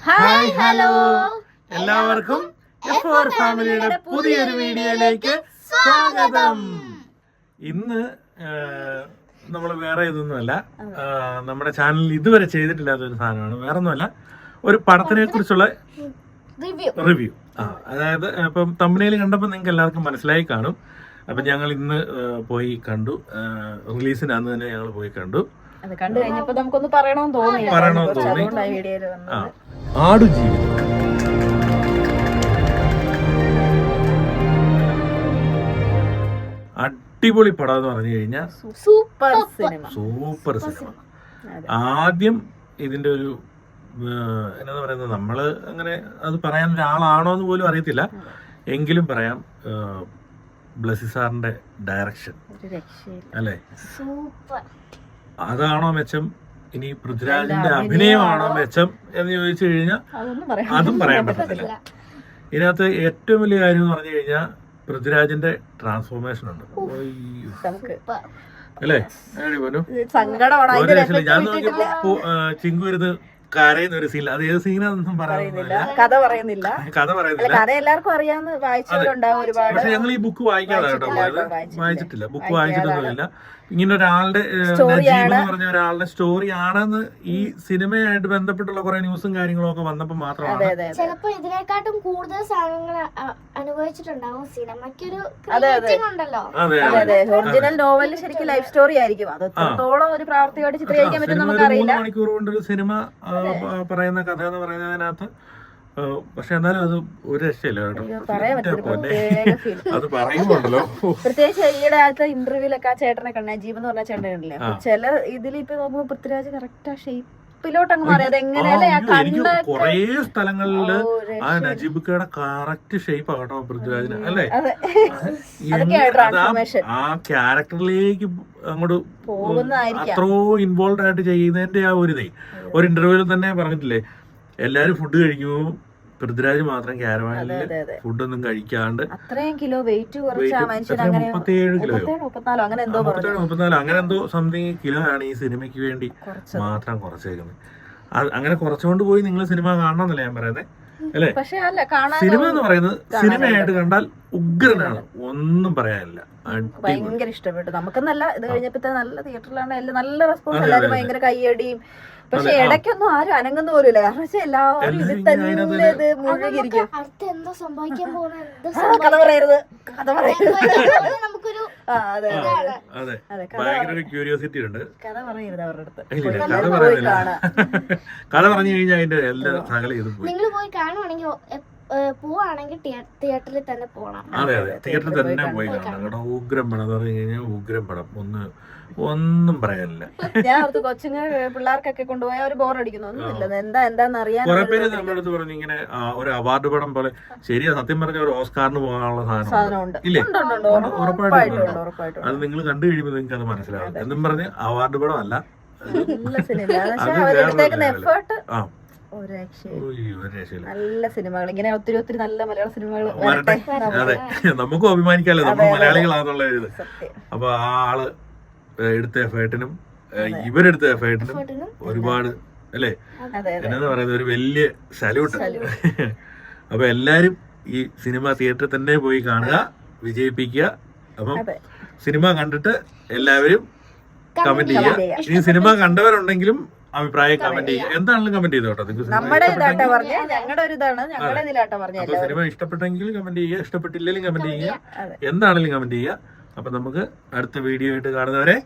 Hi hello എല്ലാവർക്കും F4 ഫാമിലിയുടെ പുതിയൊരു വീഡിയോയിലേക്ക് സ്വാഗതം. ഇന്ന് നമ്മൾ വേറെ ഇതൊന്നുമല്ല, നമ്മുടെ ചാനലിൽ ഇതുവരെ ചെയ്തിട്ടില്ലാത്ത ഒരു സാധനമാണ്. വേറെ ഒന്നുമല്ല, ഒരു പടത്തിനെ കുറിച്ചുള്ള റിവ്യൂ. അതായത് ഇപ്പം തമ്പനയിൽ കണ്ടപ്പോൾ നിങ്ങൾക്ക് എല്ലാവർക്കും മനസ്സിലായി കാണും. അപ്പം ഞങ്ങൾ ഇന്ന് പോയി കണ്ടു, റിലീസിന് അന്ന് തന്നെ ഞങ്ങൾ പോയി കണ്ടു. പറയണമെന്ന് തോന്നി. ആടുജീവിതം. അടിപൊളി പടം എന്ന് പറഞ്ഞു കഴിഞ്ഞാൽ സൂപ്പർ സിനിമ. ആദ്യം ഇതിന്റെ ഒരു എന്താ പറയുന്നത്, നമ്മള് അങ്ങനെ അത് പറയാൻ ഒരാളാണോ എന്ന് പോലും അറിയത്തില്ല, എങ്കിലും പറയാം, ബ്ലസി സാറിന്റെ ഡയറക്ഷൻ അല്ലേ, അതാണോ മെച്ചം, ഇനി പൃഥ്വിരാജിന്റെ അഭിനയമാണോ മെച്ചം എന്ന് ചോദിച്ചു കഴിഞ്ഞാൽ അതും പറയാൻ പറ്റത്തില്ല. ഇതിനകത്ത് ഏറ്റവും വലിയ കാര്യം എന്ന് പറഞ്ഞു കഴിഞ്ഞാൽ പൃഥ്വിരാജിന്റെ ട്രാൻസ്ഫോർമേഷൻ ഉണ്ട് അല്ലേ. ഞാൻ നോക്കിയപ്പോ ചിങ്കു വരുന്നത് കരയുന്ന ഒരു സീൻ, അത് ഏത് സീനാണെന്നും പറയുന്നില്ല, കഥ പറയുന്നില്ല. എല്ലാവർക്കും അറിയാവുന്ന വായിച്ചവരുണ്ടാവും ഒരുപാട്. പക്ഷെ ഞങ്ങൾ ഈ ബുക്ക് വായിക്കാതെ കേട്ടോ പോയത്, വായിച്ചിട്ടില്ല, ബുക്ക് വായിച്ചിട്ടൊന്നുമില്ല. ഇങ്ങനെ ഒരാളുടെ നജീബ് എന്ന് പറഞ്ഞ ഒരാളുടെ സ്റ്റോറി ആണെന്ന് ഈ സിനിമയായിട്ട് ബന്ധപ്പെട്ടുള്ള കുറെ ന്യൂസും കാര്യങ്ങളും ഒക്കെ വന്നപ്പോൾ മാത്രമാണ്. ചിലപ്പോ ഇതിനെക്കാട്ടും കൂടുതൽ സാധനങ്ങൾ അനുഭവിച്ചിട്ടുണ്ടാവും സിനിമയ്ക്കൊരു ഉണ്ടല്ലോ. ഒറിജിനൽ നോവലിൽ ശരിക്കും ലൈഫ് സ്റ്റോറി ആയിരിക്കും, അത് എത്രത്തോളം ഒരു പ്രാവർത്തികമായിട്ട് ചിത്രീകരിക്കാൻ പറ്റും നമുക്കറിയില്ല. 3 മണിക്കൂർ കൊണ്ടൊരു സിനിമ പറയുന്ന കഥ എന്ന് പറയുന്നതിനകത്ത്, പക്ഷെ എന്നാലും അത് ഒരു രക്ഷയില്ല കേട്ടോ, അത് പറയുമ്പോണ്ടല്ലോ. പ്രത്യേകിച്ച് ഈയിടെ ആദ്യത്തെ ഇന്റർവ്യൂലൊക്കെ ആ ചേട്ടനെ കണ്ട, നജീബ് എന്ന് പറഞ്ഞ ചേട്ടൻ കണ്ടില്ലേ, ചില ഇതിൽ ഇപ്പൊ നോക്കുമ്പോ പൃഥ്വിരാജ് കറക്റ്റ് ആ ഷേപ്പിലോട്ട് അങ്ങ് മാറി. അതെങ്ങനെയല്ലേ കൊറേ സ്ഥലങ്ങളില് ആ നജീബിക്കയുടെ കറക്റ്റ് ഷേപ്പ് ആകട്ടോ പൃഥ്വിരാജിന് അല്ലേ, ആ ക്യാരക്ടറിലേക്ക് അങ്ങോട്ട് അത്രോ ഇൻവോൾവ് ആയിട്ട് ചെയ്യുന്നതിന്റെ ആ ഒരു ഒരു ഇന്റർവ്യൂവിൽ തന്നെ പറഞ്ഞിട്ടില്ലേ, എല്ലാരും ഫുഡ് കഴിക്കുമ്പോ പൃഥ്വിരാജ് മാത്രം ക്യാരവാനില് ഫുഡൊന്നും കഴിക്കാണ്ട് അത്രയും കിലോ വെയിറ്റ് കുറച്ച് 37 കിലോയോ 34 അങ്ങനെ എന്തോ സംതിങ് കിലോ ആണ് ഈ സിനിമയ്ക്ക് വേണ്ടി മാത്രം കുറച്ചേക്കുന്നത്. അങ്ങനെ കുറച്ചുകൊണ്ട് പോയി നിങ്ങൾ സിനിമ കാണണമെന്നല്ലേ ഞാൻ പറയുന്നത് അല്ലേ. സിനിമ എന്ന് പറയുന്നത് സിനിമയായിട്ട് കണ്ടാൽ ഉഗ്രനാണ്, ഒന്നും പറയാനില്ല. ഭയങ്കര ഇഷ്ടപ്പെട്ടു നമുക്കെന്നല്ല, ഇത് കഴിഞ്ഞപ്പോ നല്ല തിയേറ്ററിലാണ്, നല്ല റെസ്പോൺസ്, എല്ലാവരും ഭയങ്കര കയ്യടിയും. പക്ഷെ ഇടയ്ക്കൊന്നും ആരും അനങ്ങുന്ന പോലുമില്ല, കാരണം വെച്ചാൽ എല്ലാവരും ഇത് തന്നെ ഇത് മുഴുകിയിരിക്കും. കഥ പറയരുത്, കഥ പറയരുത്, ക്യൂരിയോസിറ്റി ഉണ്ട്, കഥ പറയരുത് അവരുടെ അടുത്ത്. കഥ പറഞ്ഞു കഴിഞ്ഞാൽ അതിന്റെ എല്ലാ സകല ഇത് നിങ്ങൾ പോയി കാണുവാണെങ്കിൽ പോവാണെങ്കിൽ തിയേറ്ററിൽ തന്നെ പോകണം. അതെ തിയേറ്ററിൽ തന്നെ പോയി കാണണം കേട്ടോ. ഉഗ്രം പടം എന്ന് പറഞ്ഞു കഴിഞ്ഞാൽ ഉഗ്രം പടം, ഒന്നും പറയാനില്ല. ഞാൻ ഓർത്ത് കൊച്ചുങ്ങൾ പിള്ളേർക്കൊക്കെ കൊണ്ടുപോയാൽ ഒരു ബോറടിക്കുന്നു, ഒന്നുമില്ല, എന്താന്ന് അറിയാൻ. കുറെ പേര് നമ്മുടെ അടുത്ത് പറഞ്ഞു ഇങ്ങനെ ഒരു അവാർഡ് പടം പോലെ. ശരിയാ, സത്യം പറഞ്ഞ ഒരു ഓസ്കാറിന് പോകാനുള്ള സാധനം ഇല്ലേ, ഉറപ്പായിട്ടും. അത് നിങ്ങൾ കണ്ടു കഴിയുമ്പോൾ നിങ്ങൾക്ക് അത് മനസ്സിലാവും. എന്നും പറഞ്ഞ് അവാർഡ് പടം അല്ല, നല്ല സിനിമകൾ, ഇങ്ങനെ ഒത്തിരി നല്ല മലയാള സിനിമകൾ വരട്ടെ. അതെ, നമുക്കും അഭിമാനിക്കാമല്ലോ, നമ്മൾ മലയാളികളാണെന്നുള്ള ഇത്. അപ്പൊ ആ ആള് എടുത്ത എഫേർട്ടിനും ഇവരെടുത്ത എഫേർട്ടിനും ഒരുപാട് അല്ലേ, എന്നാ പറയുന്നത്, ഒരു വലിയ സല്യൂട്ട്. അപ്പൊ എല്ലാരും ഈ സിനിമ തിയേറ്ററിൽ തന്നെ പോയി കാണുക, വിജയിപ്പിക്കുക. അപ്പം സിനിമ കണ്ടിട്ട് എല്ലാവരും കമന്റ് ചെയ്യുക. ഇനി സിനിമ കണ്ടവരുണ്ടെങ്കിലും അഭിപ്രായം കമന്റ് ചെയ്യുക, എന്താണെങ്കിലും കമന്റ് ചെയ്തോ കേട്ടോ. അപ്പൊ സിനിമ ഇഷ്ടപ്പെട്ടെങ്കിൽ കമന്റ് ചെയ്യുക, ഇഷ്ടപ്പെട്ടില്ലെങ്കിലും കമന്റ് ചെയ്യുക, എന്താണെങ്കിലും കമന്റ് ചെയ്യുക. അപ്പൊ നമുക്ക് അടുത്ത വീഡിയോ ആയിട്ട് കാണുന്നവരെ